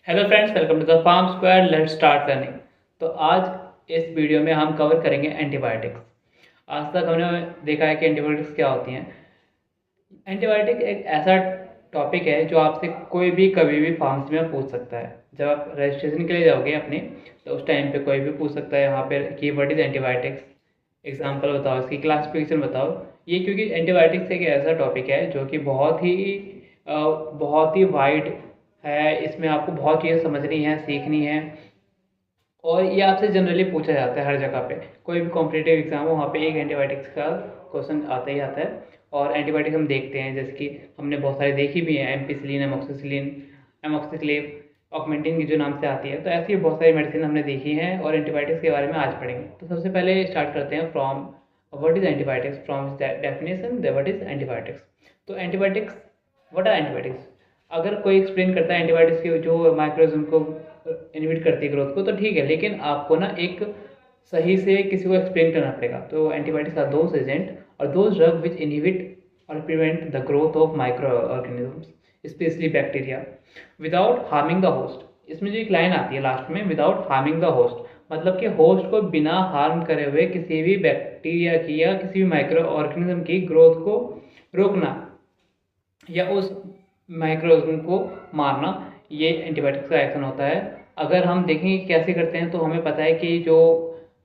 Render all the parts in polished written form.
Hello friends, welcome to the farm square. Let's start learning. तो आज इस video में हम कवर करेंगे एंटीबायोटिक्स। आज तक हमने देखा है कि एंटीबायोटिक्स क्या होती हैं। एंटीबायोटिक एक ऐसा टॉपिक है जो आपसे कोई भी कभी भी फार्मेसी में पूछ सकता है। जब आप रजिस्ट्रेशन के लिए जाओगे अपने, तो उस टाइम पे कोई भी पूछ सकता है यहाँ पे कि व्हाट इज़ एंटीबायोटिक्स, एग्जाम्पल बताओ, इसकी क्लासिफिकेशन बताओ। ये क्योंकि एंटीबायोटिक्स एक ऐसा टॉपिक है जो कि बहुत ही वाइड है। इसमें आपको बहुत चीज़ें समझनी है, सीखनी है, और ये आपसे जनरली पूछा जाता है हर जगह पे। कोई भी कॉम्पिटेटिव एग्जाम हो, वहाँ पे एक एंटीबायोटिक्स का क्वेश्चन आता ही आता है। और एंटीबायोटिक हम देखते हैं, जैसे कि हमने बहुत सारी देखी भी है, एम्पिसिलिन, एमोक्सिसिलिन, एमोक्सिक्लेव, ऑगमेंटिन की जो नाम से आती है। तो ऐसी बहुत सारी मेडिसिन हमने देखी है और एंटीबायोटिक्स के बारे में आज पढ़ेंगे। तो सबसे पहले स्टार्ट करते हैं from what is antibiotics, from definition what is antibiotics. तो एंटीबायोटिक्स, व्हाट आर एंटीबायोटिक्स? अगर कोई एक्सप्लेन करता है एंटीबायोटिक्स की जो माइक्रोज्म को इनहिबिट करती है ग्रोथ को, तो ठीक है, लेकिन आपको ना एक सही से किसी को एक्सप्लेन करना पड़ेगा। तो एंटीबायोटिक्स आर दोज एजेंट और दोज ड्रग विच इनहिबिट और prevent the growth of micro organisms, specially bacteria, without harming the host. इसमें जो एक लाइन आती है लास्ट में, विदाउट हार्मिंग द होस्ट, मतलब कि होस्ट को बिना हार्म करे हुए किसी भी बैक्टीरिया की या किसी भी माइक्रो ऑर्गेनिज्म की ग्रोथ को रोकना या उस माइक्रोऑर्गेनिज्म को मारना, ये एंटीबायोटिक्स का एक्शन होता है। अगर हम देखें कि कैसे करते हैं, तो हमें पता है कि जो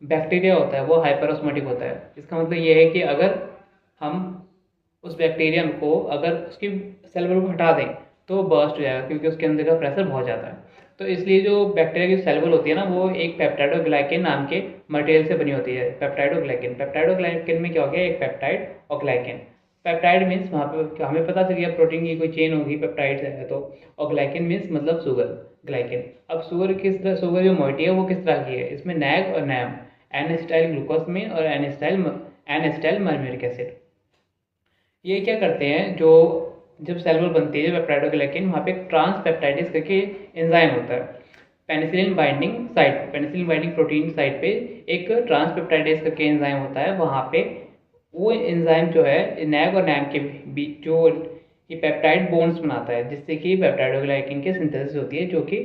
बैक्टीरिया होता है वो हाइपरओस्मोटिक होता है। इसका मतलब ये है कि अगर हम उस बैक्टीरियम को, अगर उसकी सेल वॉल को हटा दें, तो बर्स्ट हो जाएगा, क्योंकि उसके अंदर का प्रेशर बहुत ज़्यादा है। तो इसलिए जो बैक्टीरिया की सेल वॉल होती है ना, वो एक पेप्टाइडोग्लाइकेन नाम के मटेरियल से बनी होती है। पेप्टाइडोग्लाइकेन, पेप्टाइडोग्लाइकेन में क्या हो गया, एक पेप्टाइड और ग्लाइकेन। पेप्टाइड मीन्स वहाँ पे हमें पता चल गया प्रोटीन की कोई चेन होगी, पेप्टाइड है तो। और ग्लाइकेन मीन्स मतलब शुगर, ग्लाइकेन। अब शुगर किस तरह, शुगर जो मोइटी है वो किस तरह की है, इसमें नैग और नैम, एन स्टाइल ग्लूकोसमीन और एन स्टाइल मर्म्यूरिक एसिड। ये क्या करते हैं, जो जब सेल वॉल बनती है पेप्टाइडोग्लाइकेन, वहाँ पे एक ट्रांसपेप्टाइडिस करके एंजाइम होता है। Penicillin binding site, penicillin binding protein site पे एक ट्रांसपेप्टाइडेज करके एंजाइम होता है। वहाँ पे वो एंजाइम जो है नैग और नैम के बीच जो ये पेप्टाइड बॉन्ड्स बनाता है, जिससे कि पेप्टाइडोग्लाइकेन की सिंथेसिस होती है, जो कि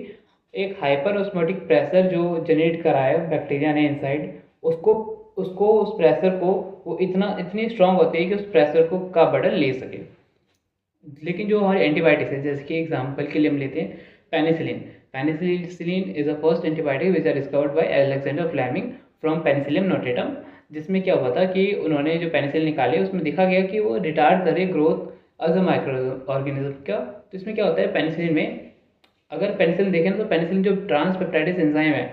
एक हाइपर ऑस्मोटिक प्रेशर जो जनरेट करा है बैक्टीरिया ने इनसाइड, उसको उसको उस प्रेशर को, वो इतनी स्ट्रांग होती है कि उस प्रेशर को का बर्डन ले सके। लेकिन जो हमारी एंटीबायोटिक्स है, जैसे कि एग्जांपल के लिए हम लेते हैं penicillin. Penicillin is the first antibiotic which are discovered by Alexander Fleming from penicillium notatum. जिसमें क्या हुआ था कि उन्होंने जो पेनिसिलिन निकाले, उसमें देखा गया कि वो रिटार्ड करे growth as a micro organism का। तो इसमें क्या होता है पेनिसिलिन में, अगर पेनिसिलिन देखें ना, तो पेनिसिलिन जो ट्रांसपेप्टाइडिस एंजाइम है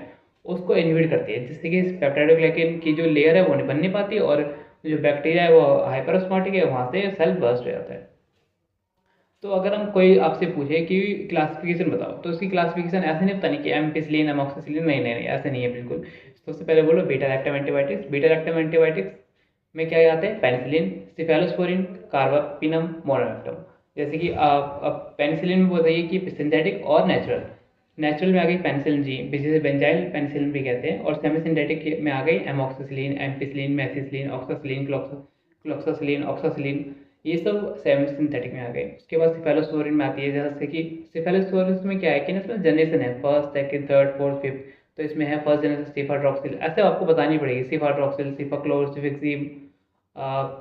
उसको इनहिबिट करती है, जिससे कि पेप्टाइडोग्लाइकेन की जो लेयर है वो नहीं बन नहीं पाती, और जो बैक्टीरिया है वो हाइपरओस्मोटिक है, वहाँ से सेल बर्स्ट हो जाता है। तो अगर हम कोई आपसे पूछे कि क्लासिफिकेशन बताओ, तो उसकी क्लासिफिकेशन ऐसे नहीं बतानी कि एमपीसिलिन, एमॉक्सिसिलिन, नहीं नहीं नहीं, ऐसे नहीं है बिल्कुल। सबसे पहले बोलो beta lactam antibiotics. Beta lactam antibiotics में क्या आते हैं, पेनिसिलिन, सिफेलोस्पोरिन, कार्बापिनम, मोनोलैक्टम। जैसे कि आप अब पेनिसिलिन में बताइए कि सिंथेटिक और नेचुरल। नेचुरल में आ गई पेनिसिलिन जी, जिसे बेंजाइल पेनिसिलिन भी कहते हैं, और सेमी सिंथेटिक में आ गई amoxicillin, ampicillin, methicillin, oxacillin, cloxacillin, oxacillin, ये सब सेमी सिंथेटिक में आ गए। उसके बाद सिफेलोस्पोरिन में आती है, जैसे कि सिफेलोस्पोरिन में क्या है कि ना, इसमें जनरेशन है first, second, third, fourth, fifth. तो इसमें है फर्स्ट जनरेशन सिफाड्रॉक्सिल, ऐसे आपको बतानी पड़ेगी, सिफाड्रॉक्सिल, सिफाक्लोर, सिफिक्सिम,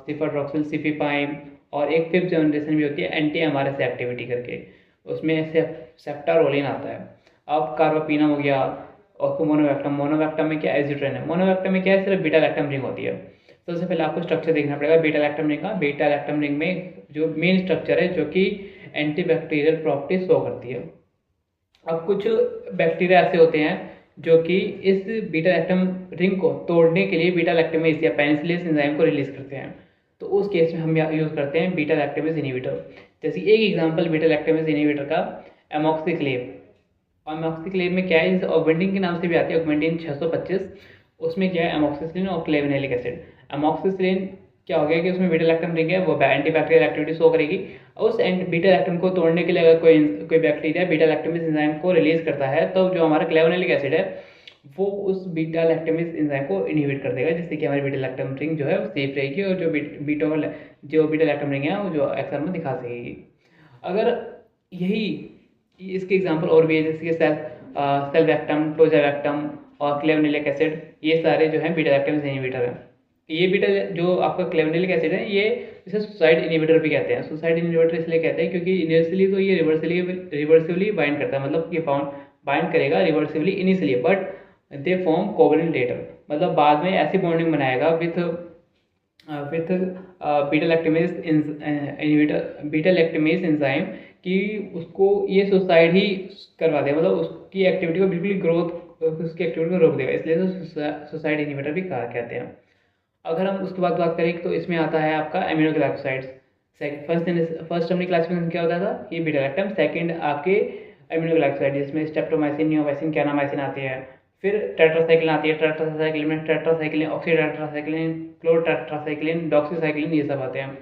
सिफाड्रॉक्सिल, सिफिपाइम। और एक फिफ्थ जनरेशन भी होती है एंटी एमआरएस एक्टिविटी करके, उसमें सेप्टारोलिन आता है। अब कार्बापिनम हो गया, और मोनोवैक्टम। मोनोवैक्टम में क्या एजिट्रेन है, मोनोवैक्टम में क्या है, सिर्फ बीटा लैक्टम रिंग होती है। सबसे पहले आपको स्ट्रक्चर देखना पड़ेगा बीटा लैक्टम रिंग का। बीटा लैक्टम रिंग में जो मेन स्ट्रक्चर है, जो कि एंटीबैक्टीरियल प्रॉपर्टी शो करती है। अब कुछ बैक्टीरिया ऐसे होते हैं जो कि इस बीटा लैक्टम रिंग को तोड़ने के लिए बीटा लैक्टमेज या पेनिसिलिन एंजाइम को रिलीज करते हैं। तो उस केस में हम यूज करते हैं बीटा लैक्टमेज इनहिबिटर। जैसे एक एग्जांपल बीटा लैक्टमेज इनहिबिटर का, एमॉक्सिक्लेव। अमॉक्सिक्लेव में क्या है, ऑगमेंटिन के नाम से भी आती है, ऑगमेंटिन 625। उसमें क्या है, एमॉक्सिसिलिन और क्लेवेनिलिक एसिड। एमॉक्सिसिलिन क्या हो गया कि उसमें बीटा लैक्टम रिंग है, वो एंटीबैक्टीरियल एक्टिविटी शो करेगी। और उस बीटा लैक्टम को तोड़ने के लिए अगर कोई बैक्टीरिया बीटा लैक्टमेज एंजाइम को रिलीज करता है, तो जो हमारा क्लेवेनिलिक एसिड है वो उस बीटा लैक्टमेज एंजाइम को इनहिबिट कर देगा, जिससे कि हमारी बीटा लैक्टम रिंग जो है वो सेफ रहेगी, और जो बीटा लैक्टम रिंग है वो जो एक्सर में दिखा सकेगी। अगर यही इसके एग्जांपल और भी है, जैसे कि सेल्वेक्टम, टोजावेक्टम और क्लेवनिलिक एसिड, ये सारे जो हैं बीटा लैक्टमेज इनहिबिटर हैं। ये बीटा जो आपका क्लेवनिलिक एसिड है, ये इसे सुसाइड इनहिबिटर भी कहते हैं। सुसाइड इनहिबिटर इसलिए कहते हैं क्योंकि इनिशियली तो ये रिवर्सिवली बाइंड करता है, मतलब ये बाइंड करेगा reversibly initially, but they form covalent later, मतलब बाद में ऐसी बॉन्डिंग बनाएगा with beta lactamase inhibitor, beta lactamase enzyme, कि उसको ये सुसाइड ही करवा देगा, मतलब उसकी एक्टिविटी को बिल्कुल उसकी एक्टिविटी को रोक देगा, इसलिए तो सुसाइड इनहिबिटर भी कहते हैं। अगर हम उसके बाद बात करें तो इसमें आता है आपका एमिनोग्लाइकोसाइड्स। फर्स्ट हमने क्लासिफिकेशन क्या होता था, ये बीटा लैक्टम, सेकंड आपके एमिनोग्लाइकोसाइड जिसमें स्ट्रेप्टोमाइसिन, नियोमाइसिन, कैनामाइसिन आते हैं। फिर टेट्रासाइक्लिन आती है, टेट्रासाइक्लिन, ऑक्सीटेट्रासाइक्लिन, क्लोरटेट्रासाइक्लिन, डॉक्सीसाइक्लिन, ये सब आते हैं।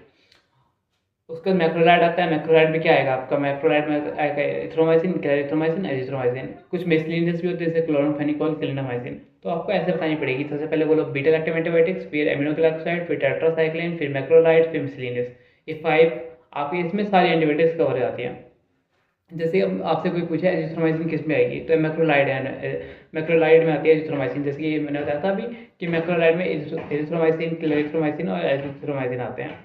उसके बाद मैक्रोलाइड आता है। मैक्रोलाइड में क्या आएगा आपका, मैक्रोलाइड में आएगा एरिथ्रोमाइसिन, क्लैरिथ्रोमाइसिन, एजिथ्रोमाइसिन। कुछ मिसलिनियस भी होते हैं जैसे क्लोरामफेनिकोल, क्लिंडामाइसिन। तो आपको ऐसे बतानी पड़ेगी, सबसे पहले बोलो बीटा लैक्टम एंटीबायोटिक्स, फिर एमिनोग्लाइकोसाइड, फिर टेट्रासाइक्लिन, फिर मैक्रोलाइड, फिर मिसलिनियस। ये 5 आपके इसमें सारी एंटीबायोटिक्स कवर हो जाती हैं। जैसे अब आपसे कोई पूछे एजिथ्रोमाइसिन किस में आएगी, तो मैक्रोलाइड है, मैक्रोलाइड में आती है एजिथ्रोमाइसिन। जैसे कि मैंने बताया था अभी कि मैक्रोलाइड में एजिथ्रोमाइसिन, क्लैरिथ्रोमाइसिन और एजिथ्रोमाइसिन आते हैं।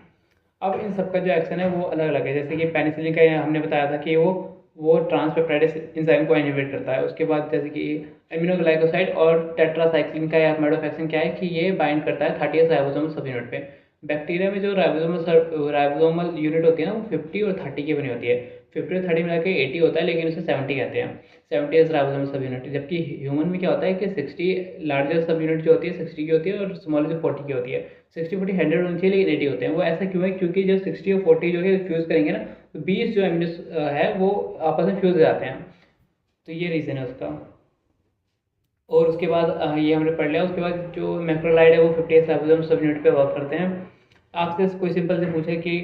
अब इन सबका जो एक्शन है वो अलग अलग है। जैसे कि पेनिसिलिन का हमने बताया था कि वो ट्रांसपेप्टाइडेस एंजाइम को इनहिबिट करता है। उसके बाद जैसे कि एमिनोग्लाइकोसाइड और टेट्रासाइक्लिन का मोड ऑफ एक्शन क्या है कि ये बाइंड करता है 30 राइबोसोमल सब यूनिट पे। बैक्टीरिया में जो राइबोसोमल यूनिट होती है ना, वो 50 और 30 की बनी होती है। 50 और 30 मिला के 80 होता है, लेकिन उसे 70 कहते हैं, 70 राइबोसोमल सब यूनिट। जबकि ह्यूमन में क्या होता है कि 60 लार्जर सब यूनिट जो होती है 60 की होती है, और स्मॉलर जो 40 की होती है। 60 40 100 होनी चाहिए, लेकिन 80 होते हैं। वो ऐसा क्यों है, क्योंकि जब 60 और 40 जो है फ्यूज़ करेंगे ना, तो 20 जो एमिनोस है वो आपस में फ्यूज़ हो जाते हैं। तो ये रीज़न है उसका। और उसके बाद ये हमने पढ़ लिया। उसके बाद जो मैक्रोलाइड है वो 50 राइबोसोम सब यूनिट पे वर्क करते हैं। आपसे कोई सिंपल से पूछे कि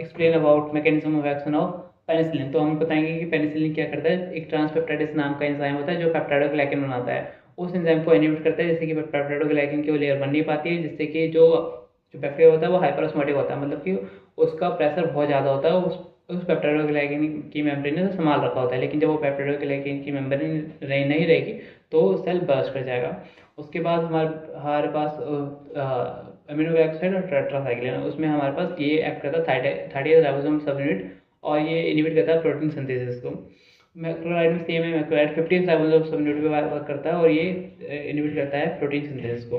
explain about mechanism of action of penicillin, तो हम बताएंगे कि पेनिसिलिन क्या करता है। एक ट्रांसपेप्टाइडेस नाम का एंजाइम होता है जो पेप्टाइडोग्लाइकन बनाता है, उस एंजाइम को इनहिबिट करता है, जिससे कि पेप्टाइडोग्लाइकन की वो लेयर बन नहीं पाती है, जिससे कि जो बैक्टीरिया होता है वो हाइपरओस्मोटिक होता है, मतलब कि उसका प्रेशर बहुत ज़्यादा होता है, उस पेप्टाइडोग्लाइकन की मेम्ब्रेन ने संभाल रखा होता है। लेकिन जब वो पेप्टाइडोग्लाइकन की मेम्ब्रेन नहीं रहेगी तो सेल बर्स्ट कर जाएगा। उसके बाद हमारे पास एमिनोग्लाइकोसाइड और टेट्रासाइक्लिन, उसमें हमारे पास ये एक्ट करता है 30 राइबोसोम सब यूनिट, और ये इनहिबिट करता है प्रोटीन सिंथेसिस को। मैक्रोलाइड में सेम है, मैक्रोलाइड 50 राइबोसोम सब यूनिट पे वर्क करता है, और ये इनहिबिट करता है प्रोटीन सिंथेसिस को।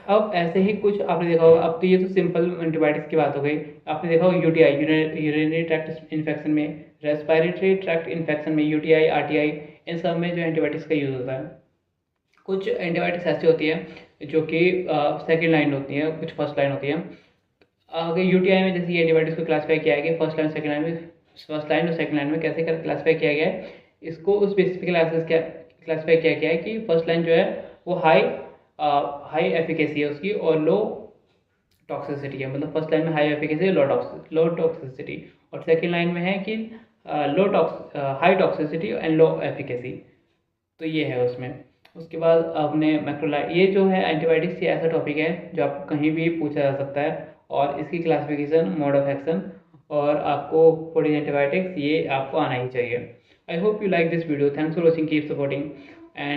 अब ऐसे ही कुछ आपने देखा होगा। अब तो ये तो सिंपल एंटीबायोटिक्स की बात हो गई। आपने देखा होगा यूटीआई, यूरिनरी ट्रैक्ट इन्फेक्शन में, रेस्पिरेटरी ट्रैक्ट इन्फेक्शन में, यूटीआई, आरटीआई, इन सब में जो एंटीबायोटिक्स का यूज़ होता है। कुछ एंटीबायोटिक्स ऐसी होती है जो कि सेकेंड लाइन होती है, कुछ फर्स्ट लाइन होती है। अगर यूटीआई में जैसे ये एंटीबायोटिक्स को क्लासीफाई किया गया फर्स्ट लाइन सेकेंड लाइन में, फर्स्ट लाइन और सेकेंड लाइन में कैसे क्लासीफाई किया गया है, इसको उस बेसिस पे क्लासीफाई किया गया है कि फर्स्ट लाइन जो है वो हाई एफिकेसी है उसकी, और लो टॉक्सिसिटी है। मतलब फर्स्ट लाइन में हाई एफिकेसी, लो टॉक्सिसिटी, और सेकेंड लाइन में है कि high toxicity and low efficacy. तो ये है उसमें। उसके बाद आपने मैक्रोलाइड, ये जो है एंटीबायोटिक्स, ये ऐसा टॉपिक है जो आपको कहीं भी पूछा जा सकता है, और इसकी क्लासिफिकेशन, मोड ऑफ एक्शन, और आपको व्हाट इज एंटीबायोटिक्स, ये आपको आना ही चाहिए। I hope you like this video. Thanks for watching, keep supporting.